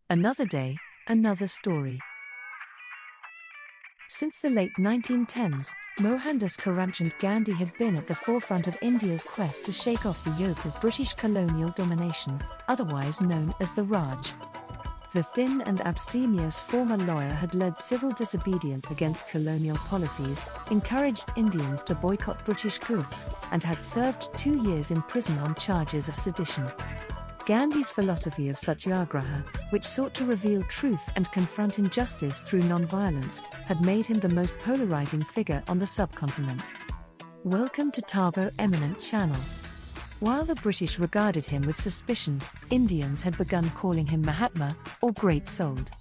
Another day, another story. Since the late 1910s, Mohandas Karamchand Gandhi had been at the forefront of India's quest to shake off the yoke of British colonial domination, otherwise known as the Raj. The thin and abstemious former lawyer had led civil disobedience against colonial policies, encouraged Indians to boycott British goods, and had served 2 years in prison on charges of sedition. Gandhi's philosophy of Satyagraha, which sought to reveal truth and confront injustice through nonviolence, had made him the most polarizing figure on the subcontinent. Welcome to Tabo Eminent Channel. While the British regarded him with suspicion, Indians had begun calling him Mahatma, or Great Souled.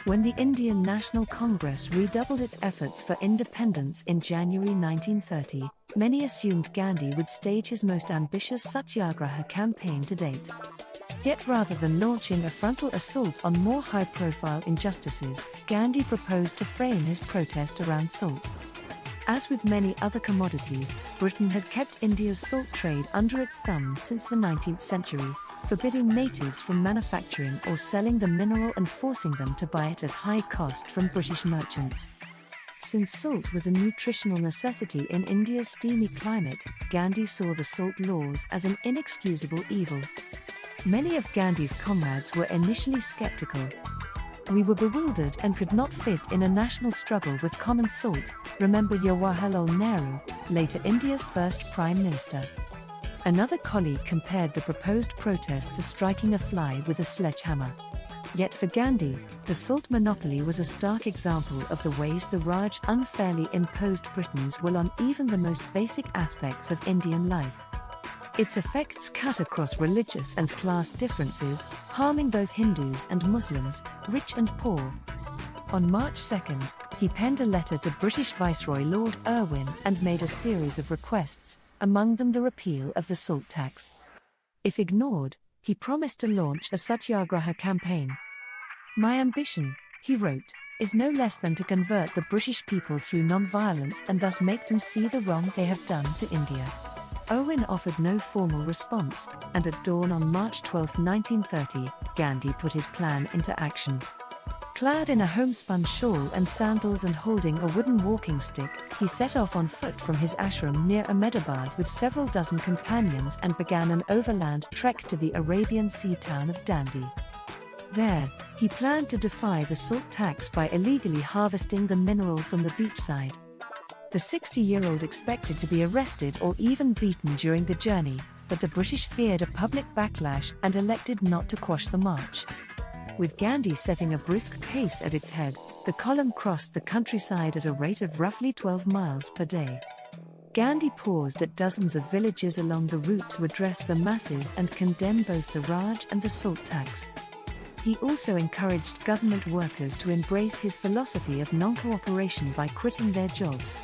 When the Indian National Congress redoubled its efforts for independence in January 1930, many assumed Gandhi would stage his most ambitious Satyagraha campaign to date. Yet rather than launching a frontal assault on more high-profile injustices, Gandhi proposed to frame his protest around salt. As with many other commodities, Britain had kept India's salt trade under its thumb since the 19th century, forbidding natives from manufacturing or selling the mineral and forcing them to buy it at high cost from British merchants. Since salt was a nutritional necessity in India's steamy climate, Gandhi saw the salt laws as an inexcusable evil. Many of Gandhi's comrades were initially skeptical. "We were bewildered and could not fit in a national struggle with common salt," remembered Jawaharlal Nehru, later India's first Prime Minister. Another colleague compared the proposed protest to striking a fly with a sledgehammer. Yet for Gandhi, the salt monopoly was a stark example of the ways the Raj unfairly imposed Britons will on even the most basic aspects of Indian life. Its effects cut across religious and class differences, harming both Hindus and Muslims, rich and poor. On March 2, he penned a letter to British Viceroy Lord Irwin and made a series of requests, among them the repeal of the salt tax. If ignored, he promised to launch a Satyagraha campaign. "My ambition," he wrote, "is no less than to convert the British people through non-violence and thus make them see the wrong they have done to India." Irwin offered no formal response, and at dawn on March 12, 1930, Gandhi put his plan into action. Clad in a homespun shawl and sandals and holding a wooden walking stick, he set off on foot from his ashram near Ahmedabad with several dozen companions and began an overland trek to the Arabian Sea town of Dandi. There, he planned to defy the salt tax by illegally harvesting the mineral from the beachside. The 60-year-old expected to be arrested or even beaten during the journey, but the British feared a public backlash and elected not to quash the march. With Gandhi setting a brisk pace at its head, the column crossed the countryside at a rate of roughly 12 miles per day. Gandhi paused at dozens of villages along the route to address the masses and condemn both the Raj and the salt tax. He also encouraged government workers to embrace his philosophy of non-cooperation by quitting their jobs.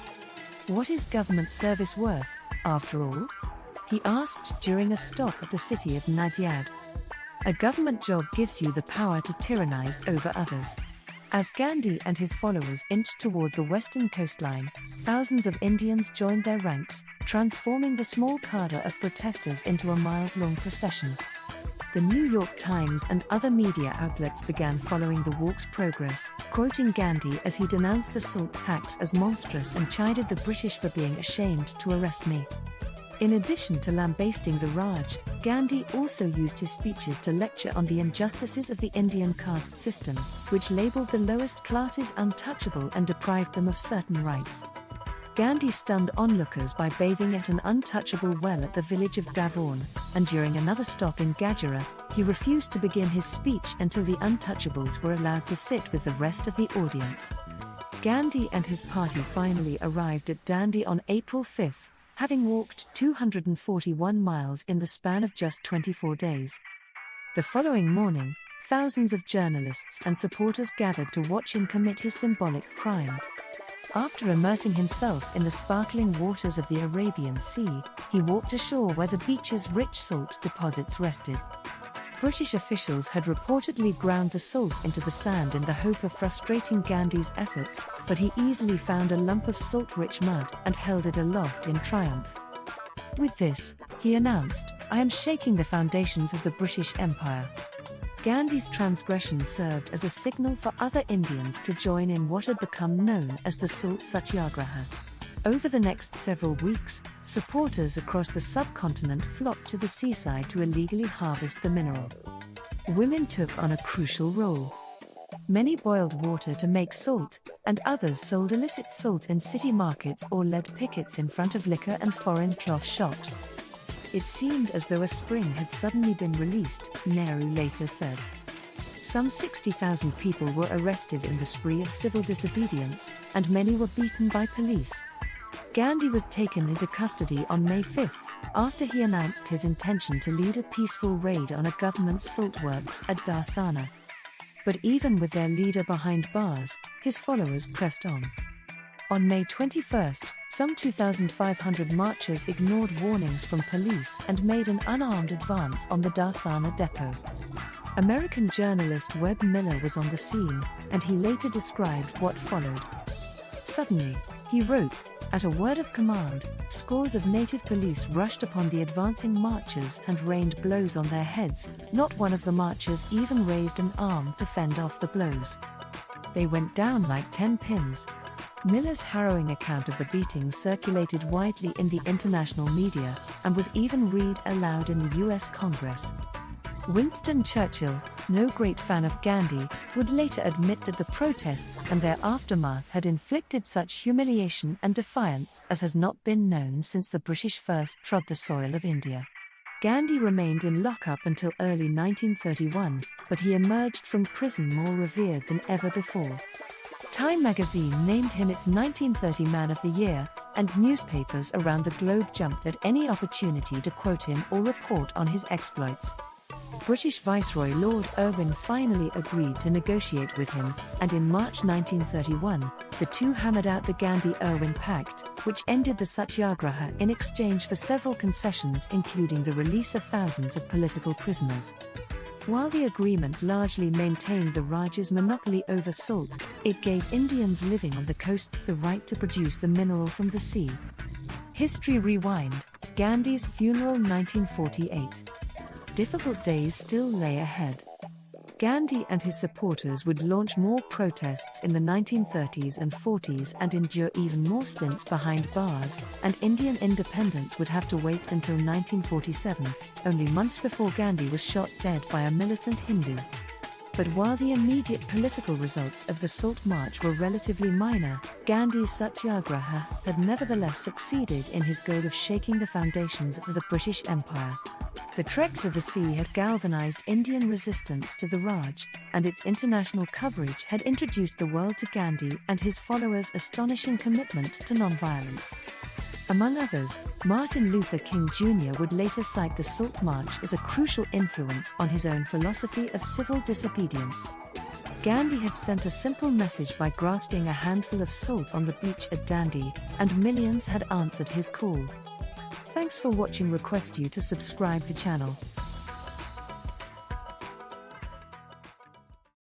"What is government service worth, after all?" he asked during a stop at the city of Nadyad. "A government job gives you the power to tyrannize over others." As Gandhi and his followers inched toward the western coastline, thousands of Indians joined their ranks, transforming the small cadre of protesters into a miles-long procession. The New York Times and other media outlets began following the walk's progress, quoting Gandhi as he denounced the salt tax as monstrous and chided the British for being ashamed to arrest me. In addition to lambasting the Raj, Gandhi also used his speeches to lecture on the injustices of the Indian caste system, which labeled the lowest classes untouchable and deprived them of certain rights. Gandhi stunned onlookers by bathing at an untouchable well at the village of Davon, and during another stop in Gajra, he refused to begin his speech until the untouchables were allowed to sit with the rest of the audience. Gandhi and his party finally arrived at Dandi on April 5, having walked 241 miles in the span of just 24 days. The following morning, thousands of journalists and supporters gathered to watch him commit his symbolic crime. After immersing himself in the sparkling waters of the Arabian Sea, he walked ashore where the beach's rich salt deposits rested. British officials had reportedly ground the salt into the sand in the hope of frustrating Gandhi's efforts, but he easily found a lump of salt-rich mud and held it aloft in triumph. With this, he announced, "I am shaking the foundations of the British Empire." Gandhi's transgression served as a signal for other Indians to join in what had become known as the Salt Satyagraha. Over the next several weeks, supporters across the subcontinent flocked to the seaside to illegally harvest the mineral. Women took on a crucial role. Many boiled water to make salt, and others sold illicit salt in city markets or led pickets in front of liquor and foreign cloth shops. It seemed as though a spring had suddenly been released, Nehru later said. Some 60,000 people were arrested in the spree of civil disobedience, and many were beaten by police. Gandhi was taken into custody on May 5, after he announced his intention to lead a peaceful raid on a government salt works at Darsana. But even with their leader behind bars, his followers pressed on. On May 21, some 2,500 marchers ignored warnings from police and made an unarmed advance on the Darsana depot. American journalist Webb Miller was on the scene, and he later described what followed. Suddenly, he wrote, at a word of command, scores of native police rushed upon the advancing marchers and rained blows on their heads. Not one of the marchers even raised an arm to fend off the blows. They went down like 10 pins. Miller's harrowing account of the beating circulated widely in the international media, and was even read aloud in the US Congress. Winston Churchill, no great fan of Gandhi, would later admit that the protests and their aftermath had inflicted such humiliation and defiance as has not been known since the British first trod the soil of India. Gandhi remained in lockup until early 1931, but he emerged from prison more revered than ever before. Time magazine named him its 1930 Man of the Year, and newspapers around the globe jumped at any opportunity to quote him or report on his exploits. British Viceroy Lord Irwin finally agreed to negotiate with him, and in March 1931, the two hammered out the Gandhi-Irwin Pact, which ended the Satyagraha in exchange for several concessions including the release of thousands of political prisoners. While the agreement largely maintained the Raj's monopoly over salt, it gave Indians living on the coasts the right to produce the mineral from the sea. History rewind, Gandhi's funeral 1948. Difficult days still lay ahead. Gandhi and his supporters would launch more protests in the 1930s and 40s and endure even more stints behind bars, and Indian independence would have to wait until 1947, only months before Gandhi was shot dead by a militant Hindu. But while the immediate political results of the Salt March were relatively minor, Gandhi's Satyagraha had nevertheless succeeded in his goal of shaking the foundations of the British Empire. The trek to the sea had galvanized Indian resistance to the Raj, and its international coverage had introduced the world to Gandhi and his followers' astonishing commitment to nonviolence. Among others, Martin Luther King Jr. would later cite the Salt March as a crucial influence on his own philosophy of civil disobedience. Gandhi had sent a simple message by grasping a handful of salt on the beach at Dandi, and millions had answered his call. Thanks for watching. Request you to subscribe the channel.